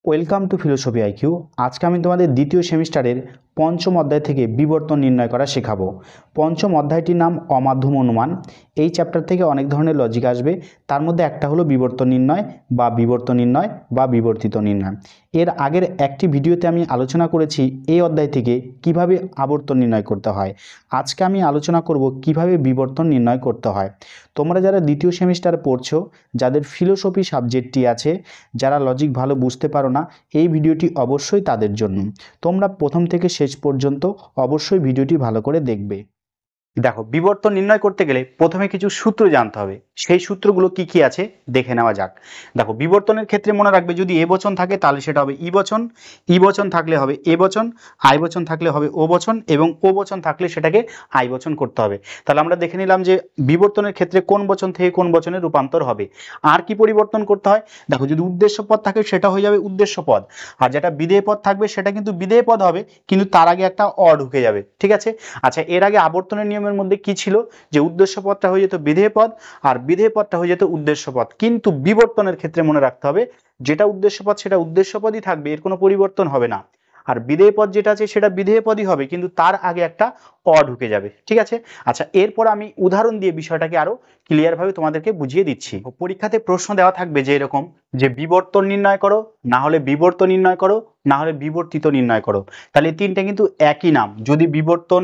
Welcome to philosophy IQ. আজকে আমি তোমাদের দ্বিতীয় সেমিস্টারের পঞ্চম অধ্যায় থেকে বিবর্তন নির্ণয় করা শেখাবো। পঞ্চম অধ্যায়টির নাম অমাধ্যম অনুমান। এই চ্যাপ্টার থেকে অনেক ধরনের লজিক আসবে, তার মধ্যে একটা হলো বিবর্তন নির্ণয় বা বিবর্তিত নির্ণয়। এর আগের একটি ভিডিওতে আমি আলোচনা করেছি এই অধ্যায় থেকে কিভাবে আবর্তন নির্ণয় করতে হয়। আজকে আমি আলোচনা করব কিভাবে বিবর্তন নির্ণয় করতে হয়। তোমরা যারা দ্বিতীয় সেমিস্টার পড়ছো, যাদের ফিলোসফি সাবজেক্টটি আছে, যারা লজিক ভালো বুঝতে পারো না, এই ভিডিওটি অবশ্যই তাদের জন্য। তোমরা প্রথম থেকে শেষ পর্যন্ত অবশ্যই ভিডিওটি ভালো করে দেখবে। দেখো, বিবর্তন নির্ণয় করতে গেলে প্রথমে কিছু সূত্র জানতে হবে। সেই সূত্রগুলো কি কি আছে দেখে নেওয়া যাক। দেখো, বিবর্তনের ক্ষেত্রে মনে রাখবে, যদি এ বচন থাকে তাহলে সেটা হবে ই বচন, ই বচন থাকলে হবে এ বচন, আই বচন থাকলে হবে ও বচন, এবং ও বচন থাকলে সেটাকে আই বচন করতে হবে। তাহলে আমরা দেখে নিলাম যে বিবর্তনের ক্ষেত্রে কোন বচন থেকে কোন বচনে রূপান্তর হবে। আর কি পরিবর্তন করতে হয়, দেখো, যদি উদ্দেশ্য পদ থাকে সেটা হয়ে যাবে উদ্দেশ্য পদ, আর যেটা বিধেয় পদ থাকবে সেটা কিন্তু বিধেয় পদ হবে, কিন্তু তার আগে একটা অ ঢুকে যাবে। ঠিক আছে। আচ্ছা, এর আগে আবর্তনের নিয়মের মধ্যে কি ছিল, যে উদ্দেশ্য পদটা হয়ে যেত বিধেয় পদ আর বিধেয় পদটা হয়ে যেত উদ্দেশ্য পদ। কিন্তু বিবর্তনের ক্ষেত্রে মনে রাখতে হবে, যেটা উদ্দেশ্য পদ সেটা উদ্দেশ্য পদই থাকবে, এর কোনো পরিবর্তন হবে না। আর বিধেয় পদ যেটা আছে সেটা বিধেয় পদই হবে, কিন্তু তার আগে একটা অ ঢুকে যাবে। ঠিক আছে। আচ্ছা, এরপর আমি উদাহরণ দিয়ে বিষয়টাকে আরো ক্লিয়ার ভাবে তোমাদেরকে বুঝিয়ে দিচ্ছি। পরীক্ষাতে প্রশ্ন দেওয়া থাকবে যে এরকম, যে বিবর্তন নির্ণয় করো, না হলে বিবর্তন নির্ণয় করো, না হলে বিবর্তিত নির্ণয় করো। তাহলে এই তিনটা কিন্তু একই নাম। যদি বিবর্তন,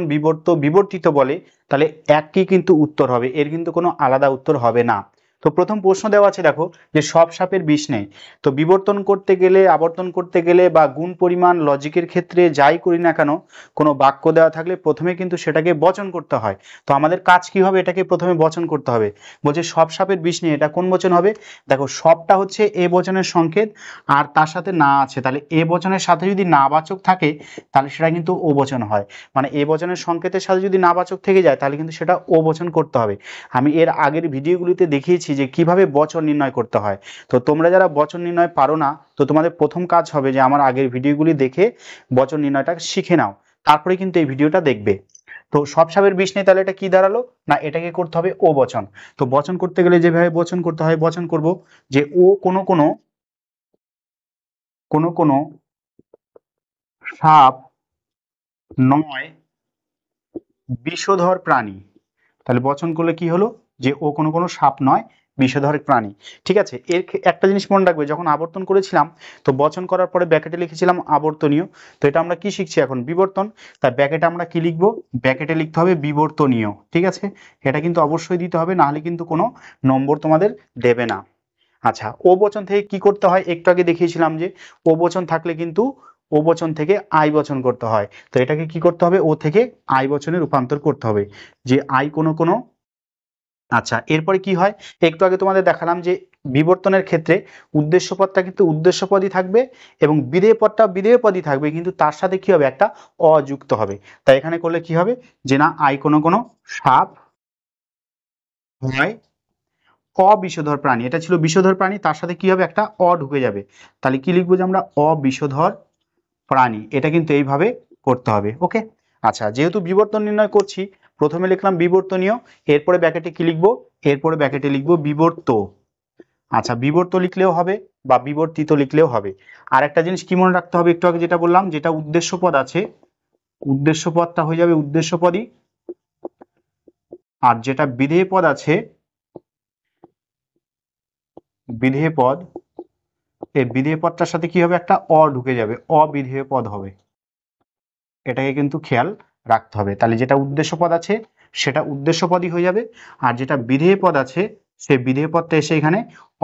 বিবর্তিত বলে তাহলে একই কিন্তু উত্তর হবে, এর কিন্তু কোনো আলাদা উত্তর হবে না। তো প্রথম প্রশ্ন দেওয়া আছে, দেখো, যে সব সাপের বিষ নেই। তো বিবর্তন করতে গেলে, আবর্তন করতে গেলে বা গুণ পরিমাণ লজিকের ক্ষেত্রে যাই করি না কেন, কোনো বাক্য দেওয়া থাকলে প্রথমে কিন্তু সেটাকে বচন করতে হয়। তো আমাদের কাজ কি হবে, এটাকে প্রথমে বচন করতে হবে। বলছে সব সাপের বিষ নেই, এটা কোন বচন হবে? দেখো, সবটা হচ্ছে এ বচনের সংকেত, আর তার সাথে না আছে, তাহলে এ বচনের সাথে যদি নাবাচক থাকে তাহলে সেটা কিন্তু ও বচন হয়। মানে এ বচনের সংকেতের সাথে যদি নাবাচক থেকে যায় তাহলে কিন্তু সেটা ও বচন করতে হবে। আমি এর আগের ভিডিওগুলিতে দেখিয়েছি যে কিভাবে বচন নির্ণয় করতে হয়। তো তোমরা যারা বচন নির্ণয় পারো না, তো তোমাদের প্রথম কাজ হবে যে আমার আগের ভিডিওগুলি দেখে বচন নির্ণয়টা শিখে নাও, তারপরে কিন্তু এই ভিডিওটা দেখবে। তো সব সাপের বিষ নেই, তাহলে এটা কি দাঁড়ালো, না এটাকে করতে হবে ও বচন। তো বচন করতে গেলে যেভাবে বচন করতে হয়, বচন করব যে ও কোনো কোনো কোনো কোনো সাপ নয় বিষধর প্রাণী। তাহলে বচন করলে কি হলো, যে ও কোনো কোনো সাপ নয় বিষধর প্রাণী। ঠিক আছে। একটা জিনিস মনে রাখবে, যখন আবর্তন করেছিলাম তো বচন করার পরে ব্র্যাকেটে লিখেছিলাম আবর্তনীয়। তো এটা আমরা কি শিখছি এখন, বিবর্তন। তাই ব্র্যাকেটে আমরা কি লিখবো, ব্র্যাকেটে লিখতে হবে বিবর্তনীয়। ঠিক আছে। এটা কিন্তু অবশ্যই দিতে হবে, না হলে কিন্তু কোনো নম্বর তোমাদের দেবে না। আচ্ছা, ও বচন থেকে কি করতে হয়, একটু আগে দেখিয়েছিলাম যে ও বচন থাকলে কিন্তু ও বচন থেকে আই বচন করতে হয়। তো এটাকে কি করতে হবে, ও থেকে আই বচনে রূপান্তর করতে হবে, যে আই কোনো কোনো। আচ্ছা, এরপরে কি হয়, একটু আগে তোমাদের দেখালাম যে বিবর্তনের ক্ষেত্রে উদ্দেশ্য পদটা কিন্তু উদ্দেশ্য পদই থাকবে, এবং বিধেয় পদটা বিধেয় পদই থাকবে, কিন্তু তার সাথে কি হবে, একটা অযুক্ত হবে। তাই এখানে করলে কি হবে, যে না আই কোনো কোনো সাপ হয় অবিষধর প্রাণী, এটা ছিল বিষধর প্রাণী, তার সাথে কি হবে, একটা অ ঢুকে যাবে। তাহলে কি লিখবো, যে আমরা অবিষধর প্রাণী, এটা কিন্তু এইভাবে করতে হবে। ওকে। আচ্ছা, যেহেতু বিবর্তন নির্ণয় করছি, প্রথমে লিখলাম বিবর্তনীয়, এরপরে ব্র্যাকেটে কি লিখবো, এরপরে ব্র্যাকেটে লিখবো বিবর্ত। আচ্ছা, বিবর্ত লিখলেও হবে বা বিবর্তিত লিখলেও হবে। আর একটা জিনিস কি মনে রাখতে হবে, একটু আগে যেটা বললাম, যেটা উদ্দেশ্য পদ আছে উদ্দেশ্য পদটা হয়ে যাবে উদ্দেশ্য পদই, আর যেটা বিধেয় পদ আছে বিধেয় পদ, এই বিধেয় পদটার সাথে কি হবে, একটা অ ঢুকে যাবে, অবিধেয় পদ হবে। এটাকে কিন্তু খেয়াল রাখতে হবে। তাহলে যেটা উদ্দেশ্য পদ আছে সেটা উদ্দেশ্য পদই হয়ে যাবে, আর যেটা বিধেয় পদ আছে সেই বিধেয় পদটা এসে এখানে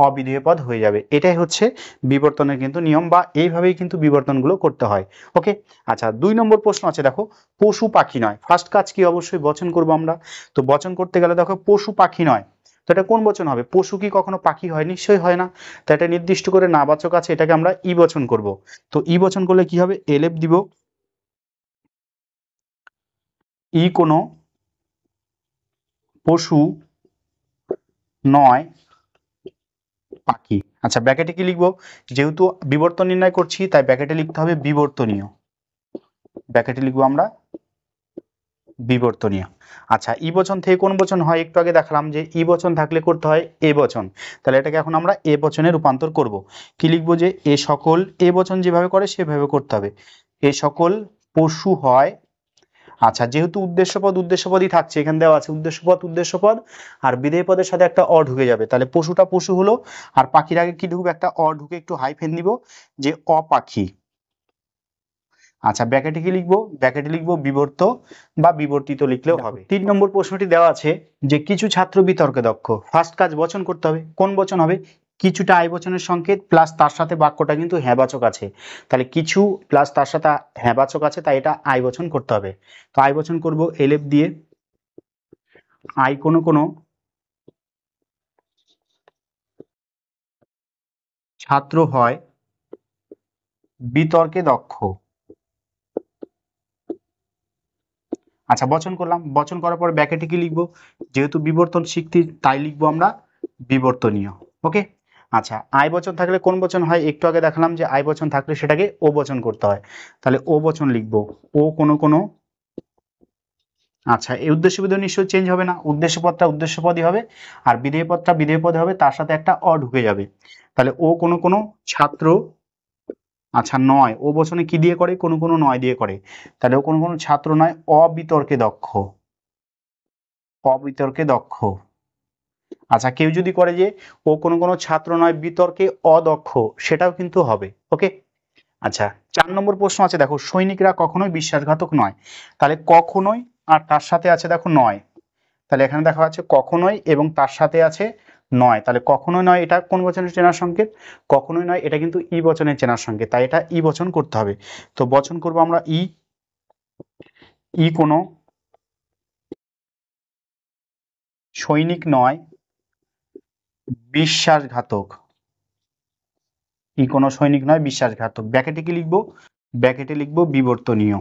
অবিধেয় পদ হয়ে যাবে। এটাই হচ্ছে বিবর্তনের কিন্তু নিয়ম, বা এইভাবেই কিন্তু বিবর্তনগুলো করতে হয়। ওকে। আচ্ছা, 2 নম্বর প্রশ্ন আছে, দেখো, পশু পাখি নয়। ফার্স্ট কাজ কি, অবশ্যই বচন করব আমরা। তো বচন করতে গেলে দেখো, পশু পাখি নয়, তো এটা কোন বচন হবে, পশু কি কখনো পাখি হয়, নিশ্চয়ই হয় না। তো এটা নির্দিষ্ট করে নাবাচক আছে, এটাকে আমরা ই বচন করব। তো ই বচন করলে কি হবে, এলেপ দিব, ই কোনো পশু নয় পাখি। আচ্ছা, ব্র্যাকেটে কি লিখবো, যেহেতু বিবর্তন নির্ণয় করছি তাই ব্র্যাকেটে লিখতে হবে বিবর্তনীয়। ব্র্যাকেটে লিখবো আমরা বিবর্তনীয়। আচ্ছা, ই বচন থেকে কোন বচন হয় একটু আগে দেখালাম যে ই বচন থাকলে করতে হয় এ বচন, তাহলে এটাকে এখন আমরা এ বচনে রূপান্তর করব। কি লিখবো, যে এ সকল, এ বচন যেভাবে করে সেভাবে করতে হবে। এ সকল পশু হয়। আচ্ছা, যেহেতু উদ্দেশ্যপদ উদ্দেশ্যপদই থাকছে, এখানে দেওয়া আছে উদ্দেশ্যপদ উদ্দেশ্যপদ, আর বিধেয় পদের সাথে একটা অ ঢুকে যাবে, তাহলে পশুটা পশু হলো, আর পাখির আগে কি ঢুকবে, একটা অ ঢুকে একটু হাইফেন দিব, যে অপাখি। আচ্ছা, ব্র্যাকেটে কি লিখবো, ব্র্যাকেটে লিখবো বিবর্ত বা বিবর্তিত লিখলেও হবে। 3 নম্বর প্রশ্নটি দেওয়া আছে যে কিছু ছাত্র বিতর্কে দক্ষ। ফার্স্ট কাজ বচন করতে হবে, কোন বচন হবে, কিছুটা আই বচনের সংকেত প্লাস তার সাথে বাক্যটা কিন্তু হ্যাঁবাচক আছে, তাহলে কিছু প্লাস তার সাথে হ্যাঁবাচক আছে, তাই এটা আই বচন করতে হবে। তো আই বচন করবো এলএফ দিয়ে, আই কোনো কোনো ছাত্র হয় বিতর্কে দক্ষ। আচ্ছা, বচন করলাম, বচন করার পর ব্র্যাকেটে কি লিখবো, যেহেতু বিবর্তন শিখতে তাই লিখবো আমরা বিবর্তনীয়। ওকে। আচ্ছা, আই বচন থাকলে কোন বচন হয় একটু আগে দেখালাম যে আই বচন থাকলে সেটাকে ও বচন করতে হয়, তাহলে ও বচন লিখবো ও কোনো কোনো। আচ্ছা, এই উদ্দেশ্যপদ নিশ্চয়ই চেঞ্জ হবে না, উদ্দেশ্যপদটা উদ্দেশ্যপদই হবে, আর বিধেয় পদটা বিধেয় পদ হবে, তার সাথে একটা অ ঢুকে যাবে, তাহলে ও কোনো কোনো ছাত্র। আচ্ছা, নয় ও বচনে কি দিয়ে করে, কোনো কোনো নয় দিয়ে করে, তাহলে ও কোনো কোনো ছাত্র নয় অবিতর্কে দক্ষ, অবিতর্কে দক্ষ। আচ্ছা, কেউ যদি করে যে ও কোনো কোনো ছাত্র নয় বিতর্কে অদক্ষ, সেটাও কিন্তু হবে। ওকে। আচ্ছা, 4 নম্বর প্রশ্ন আছে দেখো, সৈনিকরা কখনোই বিশ্বাসঘাতক নয়, তাহলে কখনোই, আর তার সাথে আছে দেখো নয়, তাহলে এখানে দেখা যাচ্ছে কখনোই এবং তার সাথে আছে নয়, তাহলে কখনোই নয় এটা কোন বচনের চেনার সংকেত, কখনোই নয় এটা কিন্তু ই বচনের চেনার সংকেত, তাই এটা ই বচন করতে হবে। তো বচন করব আমরা ই, ই কোনো সৈনিক নয় বিশ্বাসঘাতক, ই কোনো সৈনিক নয় বিশ্বাসঘাতক। ব্র্যাকেটে কি লিখবো, ব্র্যাকেটে লিখবো বিবর্তনীয়।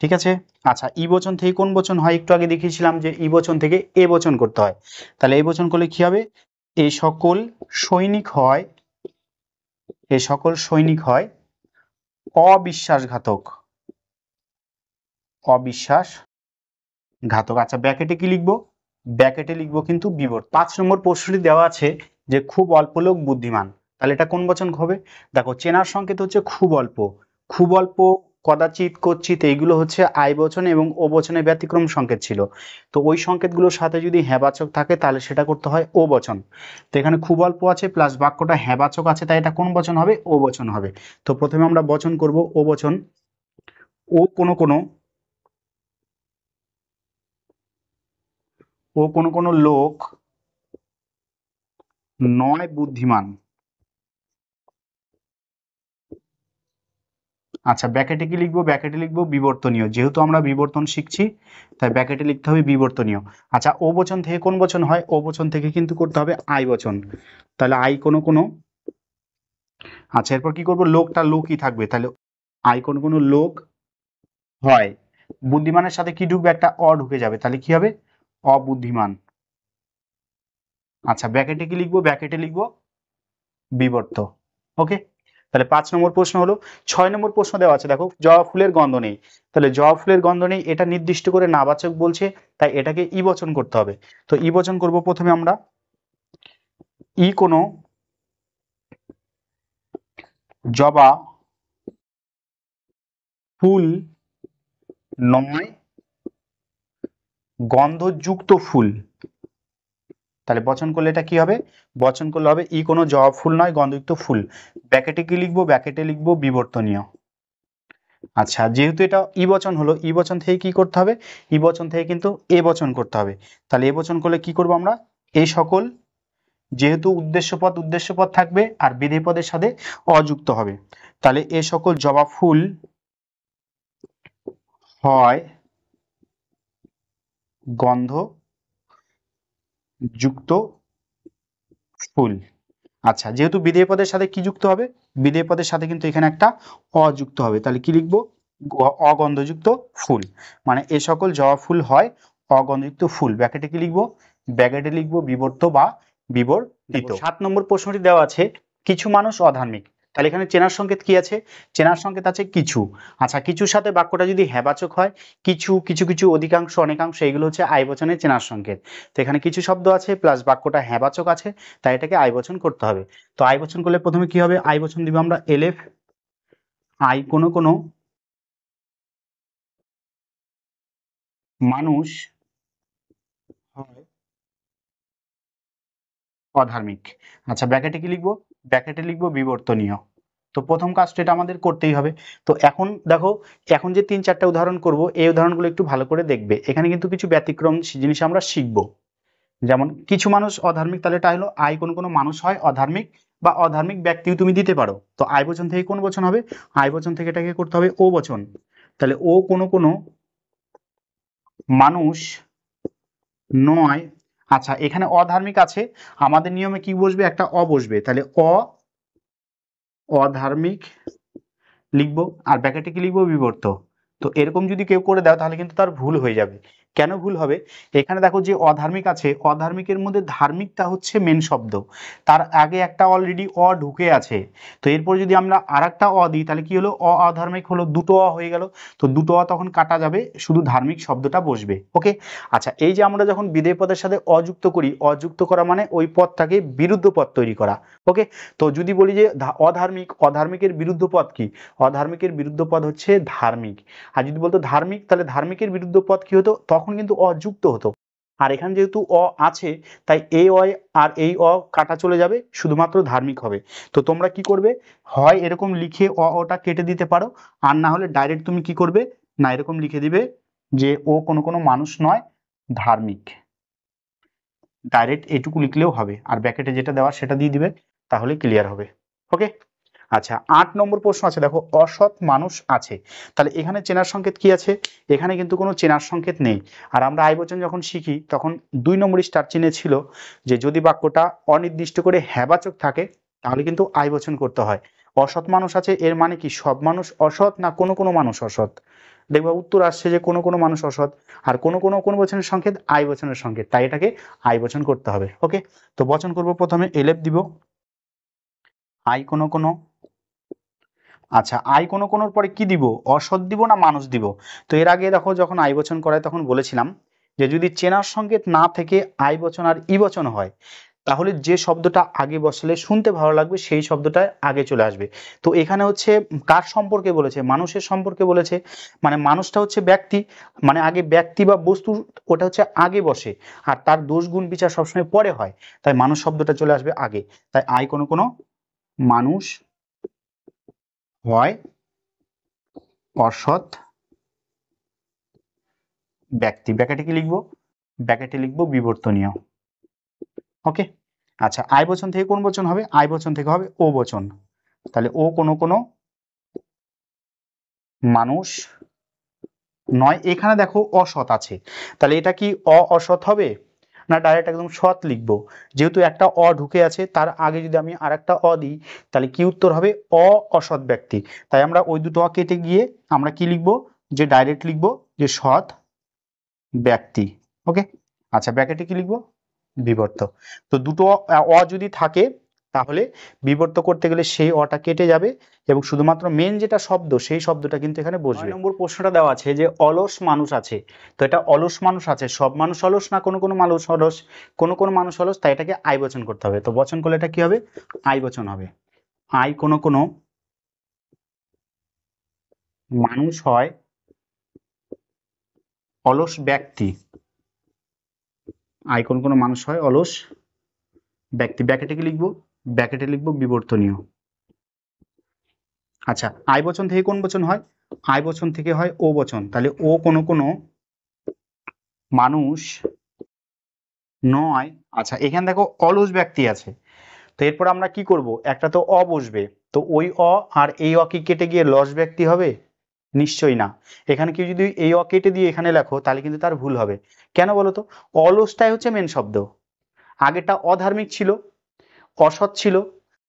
ঠিক আছে। আচ্ছা, ই বচন থেকে কোন বচন হয় একটু আগে দেখিয়েছিলাম যে ই বচন থেকে এ বচন করতে হয়, তাহলে এই বচন করলে কি হবে, এ সকল সৈনিক হয়, এ সকল সৈনিক হয় অবিশ্বাসঘাতক, অবিশ্বাসঘাতক। আচ্ছা, ব্র্যাকেটে কি লিখবো, ব্র্যাকেটে লিখবো কিন্তু বিবর্ত। 5 নম্বর প্রশ্নটি দেওয়া আছে যে খুব অল্প লোক বুদ্ধিমান, তাহলে এটা কোন বচন হবে, দেখো চেনার সংকেত হচ্ছে খুব অল্প, খুব অল্প, কদাচিৎ, কচ্ছিত, এইগুলো হচ্ছে আই বচন এবং ও বচনের ব্যতিক্রম সংকেত ছিল, তো ওই সংকেতগুলোর সাথে যদি হ্যাঁবাচক থাকে তাহলে সেটা করতে হয় ও বচন। তো এখানে খুব অল্প আছে প্লাস বাক্যটা হ্যাঁবাচক আছে, তাই এটা কোন বচন হবে, ও বচন হবে। তো প্রথমে আমরা বচন করব ও বচন, ও কোনো কোনো, ও কোনো কোনো লোক নয় বুদ্ধিমান। আচ্ছা, ব্র্যাকেটে কি লিখবো, ব্র্যাকেটে লিখবো বিবর্তনীয়, যেহেতু আমরা বিবর্তন শিখছি তাই ব্র্যাকেটে লিখতে হবে বিবর্তনীয়। আচ্ছা, ও বচন থেকে কোন বচন হয়, ও বচন থেকে কিন্তু করতে হবে আই বচন, তাহলে আই কোনো কোনো। আচ্ছা, এরপর কি করবো, লোকটা লোকই থাকবে, তাহলে আই কোনো কোনো লোক হয়, বুদ্ধিমানের সাথে কি ঢুকবে, একটা অ ঢুকে যাবে, তাহলে কি হবে অবুদ্ধিমান। আচ্ছা, ব্র্যাকেটে কি লিখবো, ব্র্যাকেটে লিখবো বিবর্ত। ওকে। তাহলে 5 নম্বর প্রশ্ন হলো। 6 নম্বর প্রশ্ন দেওয়া আছে দেখো, জবা ফুলের গন্ধ নেই, তাহলে জবা ফুলের গন্ধ নেই এটা নির্দিষ্ট করে নাবাচক বলছে, তাই এটাকে ই বচন করতে হবে। তো ই বচন করব প্রথমে আমরা, ই কোনো জবা ফুল নয় গন্ধযুক্ত ফুল, তাহলে বচন করলে এটা কি হবে, বচন করলে হবে ই কোনো জবা ফুল নয় গন্ধযুক্ত ফুল। ব্র্যাকেটে কি লিখবো, ব্র্যাকেটে লিখবো বিবর্তনীয়। আচ্ছা, যেহেতু এটা ই বচন হলো, ই বচন থেকে কি করতে হবে, ই বচন থেকে কিন্তু এ বচন করতে হবে, তাহলে এ বচন করলে কি করব আমরা, এই সকল, যেহেতু উদ্দেশ্যপদ উদ্দেশ্যপদ থাকবে আর বিধেয় পদের সাথে অযুক্ত হবে, তাহলে এ সকল জবা ফুল হয় গন্ধ যুক্ত ফুল। আচ্ছা, যেহেতু বিধেয় পদের সাথে কি যুক্ত হবে, বিধেয় পদের সাথে কিন্তু এখানে একটা অযুক্ত হবে, তাহলে কি লিখবো, অগন্ধযুক্ত ফুল, মানে এ সকল জবা ফুল হয় অগন্ধযুক্ত ফুল। ব্র্যাকেটে কি লিখবো, ব্র্যাকেটে লিখবো বিবর্ত বা বিবর্তিত। 7 নম্বর প্রশ্নটি দেওয়া আছে, কিছু মানুষ অধার্মিক, তাহলে এখানে চেনার সংকেত কি আছে? চেনার সংকেত আছে কিছু। আচ্ছা, কিছুর সাথে বাক্যটা যদি হ্যাবাচক হয়, কিছু, কিছু কিছু, অধিকাংশ, অনেকাংশ, এগুলো হচ্ছে আইবচনের চেনার সংকেত। তো এখানে কিছু শব্দ আছে প্লাস বাক্যটা হ্যাবাচক আছে, তাই এটাকে আইবচন করতে হবে। তো আইবচন করলে প্রথমে কি হবে? আইবচন দিব আমরা এলেফ। আই কোনো কোনো মানুষ হয় অধার্মিক। আচ্ছা, ব্র্যাকেটে কি লিখবো? ব্র্যাকেটে লিখবো বিবর্তনীয়। তো প্রথম কাজটা এটা আমাদের করতেই হবে। তো এখন দেখো, এখন যে ৩-৪টা উদাহরণ করব, এই উদাহরণগুলো একটু ভালো করে দেখবে। এখানে কিন্তু কিছু ব্যতিক্রম জিনিস আমরা শিখব। যেমন কিছু মানুষ অধার্মিক, তাহলে এটা হলো আই কোনো কোনো মানুষ হয় অধার্মিক, বা অধার্মিক ব্যক্তিও তুমি দিতে পারো। তো আই বচন থেকে কোন বচন হবে? আই বচন থেকে এটাকে করতে হবে ও বচন। তাহলে ও কোনো কোনো মানুষ নয়। আচ্ছা, এখানে অধার্মিক আছে, আমাদের নিয়মে কি বসবে? একটা অ বসবে। তাহলে অধার্মিক লিখবো, আর ব্র্যাকেটে কি লিখবো? বিবর্ত। তো এরকম যদি কেউ করে দাও তাহলে কিন্তু তার ভুল হয়ে যাবে। কেন ভুল হবে? এখানে দেখো যে অধার্মিক আছে, অধার্মিকের মধ্যে ধার্মিকটা হচ্ছে মেন শব্দ, তার আগে একটা অলরেডি অ ঢুকে আছে। তো এরপর যদি আমরা আর একটা অ দিই তাহলে কি হলো? অধার্মিক হলো, দুটো অ হয়ে গেল। তো দুটো অ তখন কাটা যাবে, শুধু ধার্মিক শব্দটা বসবে। ওকে। আচ্ছা, এই যে আমরা যখন বিধেয় পদের সাথে অযুক্ত করি, অযুক্ত করা মানে ওই পদটাকে বিরুদ্ধ পদ তৈরি করা। ওকে। তো যদি বলি যে অধার্মিক, অধার্মিকের বিরুদ্ধ পদ কি? অধার্মিকের বিরুদ্ধ পদ হচ্ছে ধার্মিক। আর যদি বলতো ধার্মিক, তাহলে ধার্মিকের বিরুদ্ধ পদ কি হতো? তখন কিন্তু অযুক্ত হতো। আর এখানে যেহেতু অ আছে, তাই এই অ আর এই অ কাটা চলে যাবে, শুধুমাত্র ধার্মিক হবে। তো তোমরা কি করবে? হয় এরকম লিখে অটা কেটে দিতে পারো, আর না হলে ডাইরেক্ট তুমি কি করবে? না, এরকম লিখে দিবে যে ও কোনো কোনো মানুষ নয় ধার্মিক। ডাইরেক্ট এটুকু লিখলেও হবে, আর ব্র্যাকেটে যেটা দেওয়া সেটা দিয়ে দিবে, তাহলে ক্লিয়ার হবে। ওকে। আচ্ছা, ৮ নম্বর প্রশ্ন আছে, দেখো অসৎ মানুষ আছে। তাহলে এখানে চেনার সংকেত কি আছে? এখানে কিন্তু কোনো চেনার সংকেত নেই। আর আমরা আইবচন যখন শিখি তখন ২ নম্বর স্টার চিহ্নে ছিল যে যদি বাক্যটা অনির্দিষ্ট করে হ্যাবাচক থাকে তাহলে কিন্তু আইবচন করতে হয়। অসৎ মানুষ আছে, এর মানে কি সব মানুষ অসৎ, না কোনো কোনো মানুষ অসৎ? দেখবা উত্তর আসছে যে কোনো কোনো মানুষ অসৎ। আর কোনো কোনো কোন বচনের সংকেত? আইবচনের সংকেত, তাই এটাকে আইবচন করতে হবে। ওকে। তো বচন করব, প্রথমে এলেফ দিব, আই কোনো কোনো। আচ্ছা, আই কোনো কোনোর পরে কি দিব? অসৎ দিব না মানুষ দিব? তো এর আগে দেখো যখন আই বচন করায় তখন বলেছিলাম যে যদি চেনার সংকেত না থেকে আই বচন আর ই বচন হয় তাহলে যে শব্দটা আগে বসলে শুনতে ভালো লাগবে সেই শব্দটা আগে চলে আসবে। তো এখানে হচ্ছে কার সম্পর্কে বলেছে? মানুষের সম্পর্কে বলেছে। মানে মানুষটা হচ্ছে ব্যক্তি, মানে আগে ব্যক্তি বা বস্তু, ওটা হচ্ছে আগে বসে, আর তার দোষ গুণ বিচার সবসময় পরে হয়, তাই মানুষ শব্দটা চলে আসবে আগে। তাই আই কোনো কোনো মানুষ হয় অসৎ ব্যক্তি। ব্র্যাকেটে কি লিখবো? ব্র্যাকেটে লিখবো বিবর্তনীয়। ওকে। আচ্ছা, আই বচন থেকে কোন বচন হবে? আই বচন থেকে হবে ও বচন। তাহলে ও কোনো কোনো মানুষ নয়। এখানে দেখো অসৎ আছে, তাহলে এটা কি অসৎ হবে, না ডাইরেক্ট একদম সৎ লিখবো? যেহেতু একটা অ ঢুকে আছে, তার আগে যদি আমি আর একটা অ দিই তাহলে কি উত্তর হবে? অসৎ ব্যক্তি। তাই আমরা ওই দুটো অ কেটে গিয়ে আমরা কি লিখবো? যে ডাইরেক্ট লিখবো যে সৎ ব্যক্তি। ওকে। আচ্ছা, ব্র্যাকেটে কি লিখবো? বিবর্ত। তো দুটো অ যদি থাকে তাহলে বিবর্ত করতে গেলে সেই অটা কেটে যাবে এবং শুধুমাত্র মেন যেটা শব্দ সেই শব্দটা কিন্তু এখানে বসবে। ৯ নম্বর প্রশ্নটা দেওয়া আছে যে অলস মানুষ আছে। তো এটা অলস মানুষ আছে, সব মানুষ অলস, না কোনো কোনো মানুষ অলস? কোনো কোনো মানুষ অলস, তাই এটাকে আই বচন করতে হবে। তো বচন করলে এটা কি হবে? আই বচন হবে। আই কোনো কোনো মানুষ হয় অলস ব্যক্তি। আই কোনো কোনো মানুষ হয় অলস ব্যক্তি। ব্র্যাকেটে কি লিখবো? ব্র্যাকেটে লিখবো বিবর্তনীয়। আচ্ছা, আই বচন থেকে কোন বচন হয়? আই বচন থেকে হয় ও বচন। তাহলে ও কোনো কোনো মানুষ নয়। আচ্ছা, এখানে দেখো অলস ব্যক্তি আছে, তো এরপর আমরা কি করব? একটা তো অ বসবে। তো ওই অ আর এই অ কি কেটে গিয়ে লস ব্যক্তি হবে? নিশ্চয়ই না। এখানে কেউ যদি এই অ কেটে দিয়ে এখানে লেখো তাহলে কিন্তু তার ভুল হবে। কেন বলো তো? অলসটাই হচ্ছে মেন শব্দ। আগেরটা অধার্মিক ছিল, অসৎ ছিল,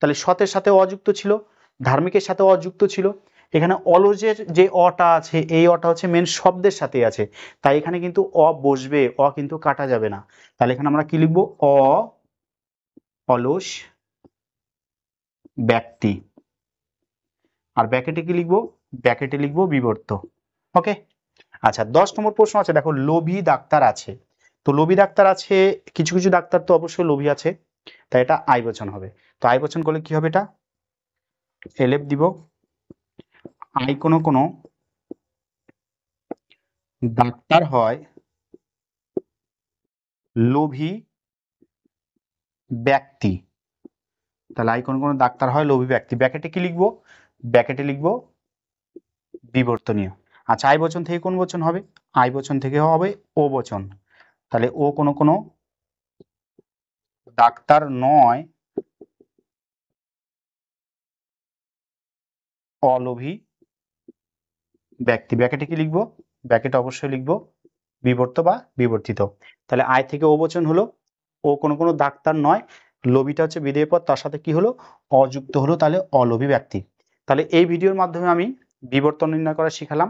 তাহলে সতের সাথে অযুক্ত ছিল, ধার্মিকের সাথে অযুক্ত ছিল। এখানে অলজের যে অটা আছে এই অটা হচ্ছে মেন শব্দের সাথে আছে, তাই এখানে কিন্তু অ বসবে, অ কিন্তু কাটা যাবে না। তাহলে এখানে আমরা কি লিখবো? অলস ব্যক্তি। আর ব্র্যাকেটে কি লিখবো, ব্র্যাকেটে লিখবো বিবর্ত। ওকে, আচ্ছা 10 নম্বর প্রশ্ন আছে, দেখো লোভী ডাক্তার আছে। তো লোভী ডাক্তার আছে, কিছু কিছু ডাক্তার তো অবশ্যই লোভী আছে, তাই এটা আই বচন হবে। তো আই বচন করলে কি হবে, এটা এলএফ দিব। আই কোনো কোনো ডাক্তার হয় লোভী ব্যক্তি, তাহলে আই কোনো কোনো ডাক্তার হয় লোভী ব্যক্তি, ব্র্যাকেটে কি লিখবো, ব্র্যাকেটে লিখবো বিবর্তনীয়। আচ্ছা আই বচন থেকে কোন বচন হবে, আই বচন থেকে হবে ও বচন, তাহলে ও কোনো কোনো ডাক্তার নয় অলোভী ব্যক্তি, ব্র্যাকেটে কি লিখবো, ব্র্যাকেটে অবশ্যই লিখবো বিবর্ত বা বিবর্তিত। তাহলে আয় থেকে ও বচন হলো, ও কোনো কোনো ডাক্তার নয়, লোভীটা হচ্ছে বিধেয় পদ, তার সাথে কি হলো অযুক্ত হলো, তাহলে অলোভী ব্যক্তি। তাহলে এই ভিডিওর মাধ্যমে আমি বিবর্তন নির্ণয় করা শিখালাম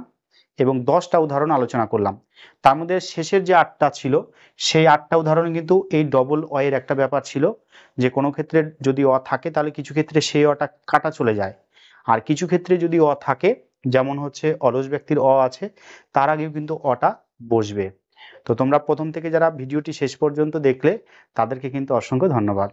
এবং 10টা উদাহরণ আলোচনা করলাম। তার মধ্যে শেষের যে 8টা ছিল, সেই 8টা উদাহরণে কিন্তু এই ডবল অ এর একটা ব্যাপার ছিল, যে কোনো ক্ষেত্রে যদি অ থাকে তাহলে কিছু ক্ষেত্রে সেই অটা কাটা চলে যায়, আর কিছু ক্ষেত্রে যদি অ থাকে, যেমন হচ্ছে অলস ব্যক্তির অ আছে, তার আগেও কিন্তু অটা বসবে। তো তোমরা প্রথম থেকে যারা ভিডিওটি শেষ পর্যন্ত দেখলে তাদেরকে কিন্তু অসংখ্য ধন্যবাদ।